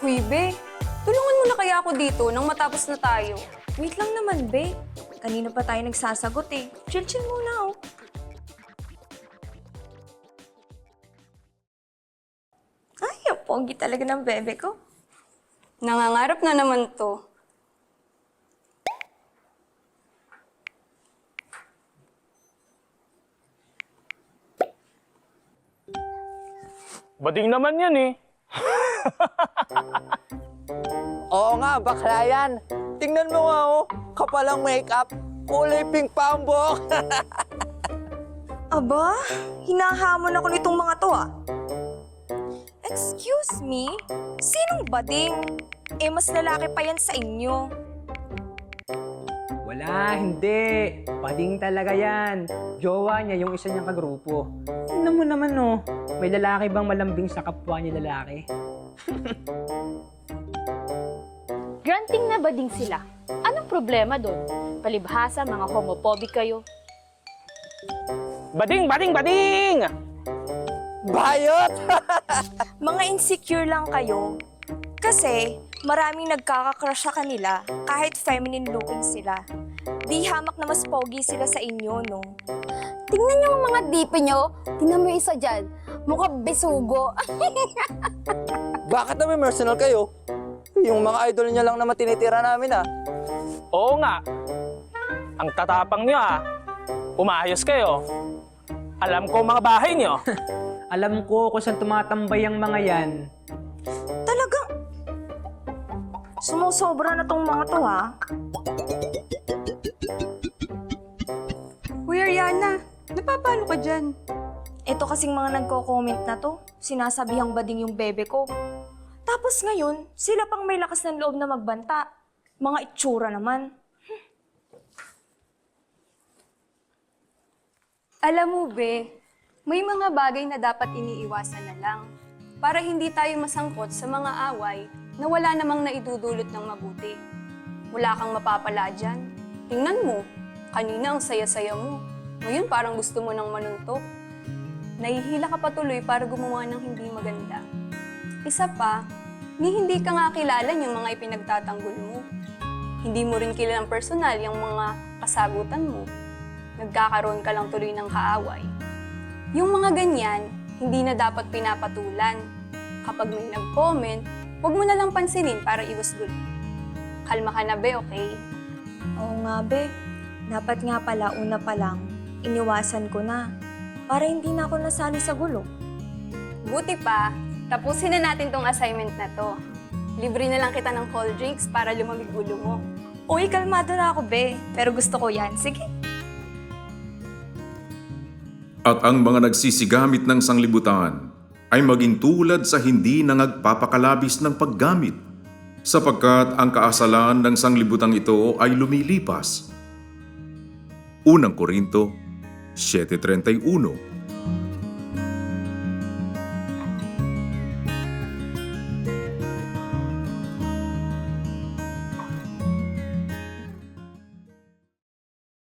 Uy, be. Tulungan mo na kaya ako dito nang matapos na tayo. Wait lang naman, be. Kanina pa tayo nagsasagot eh. Chill-chill muna, oh. Ay, ang pogi talaga ng bebe ko. Nangangarap na naman to. Bading naman yan eh. Oo nga, bakla yan. Tingnan mo nga oh, kapalang makeup, kulay pink pa ang buhok. Aba, hinahamon ako nitong mga to, ah. Excuse me? Sinong bading? Eh, mas lalaki pa yan sa inyo. Wala, hindi. Bading talaga yan. Jowa niya yung isa niyang kagrupo. Tingnan mo naman oh, may lalaki bang malambing sa kapwa niya lalaki? Granting na bading sila. Anong problema doon? Palibhasa, mga homophobic kayo. Bading, bading, bading! Bayot! Mga insecure lang kayo. Kasi, maraming nagkaka-crush sa kanila kahit feminine looking sila. Di hamak na mas pogi sila sa inyo, no? Tingnan yung mga dipe nyo. Tingnan mo yung isa dyan. Mukhang besugo. Bakit naman personal kayo? Yung mga idol niya lang naman tinitira namin ah. Oo nga. Ang tatapang niyo ah. Umayos kayo. Alam ko mga bahay niyo. Alam ko kung saan tumatambay ang mga yan. Talagang sumusobra na tong mga to, ha? Uy, Ariana. Napapalo ka dyan. Ito kasing mga nagko-comment na to, sinasabihang bading yung bebe ko. Tapos ngayon, sila pang may lakas ng loob na magbanta. Mga itsura naman. Alam mo, be, may mga bagay na dapat iniiwasan na lang para hindi tayo masangkot sa mga away na wala namang naidudulot ng mabuti. Wala kang mapapala dyan. Tingnan mo, kanina ang saya-saya mo. Ngayon parang gusto mo nang manuntok. Nahihila ka patuloy para gumawa ng hindi maganda. Isa pa, hindi ka nga kilala yung mga ipinagtatanggol mo. Hindi mo rin kilalang personal yung mga kasagutan mo. Nagkakaroon ka lang tuloy ng kaaway. Yung mga ganyan, hindi na dapat pinapatulan. Kapag may nag-comment, huwag mo na lang pansinin para iwas gulo. Kalma ka na, be, okay? Oo nga, be. Dapat nga pala, una pa lang, iniwasan ko na. Para hindi na ako nasali sa gulo. Buti pa, tapusin na natin tong assignment na to. Libre na lang kita ng cold drinks para lumamig ulo mo. Uy, kalmado na ako, be. Pero gusto ko yan. Sige. At ang mga nagsisigamit ng sanglibutan ay maging tulad sa hindi nangagpapakalabis ng paggamit, sapagkat ang kaasalan ng sanglibutang ito ay lumilipas. Unang Korinto 7:31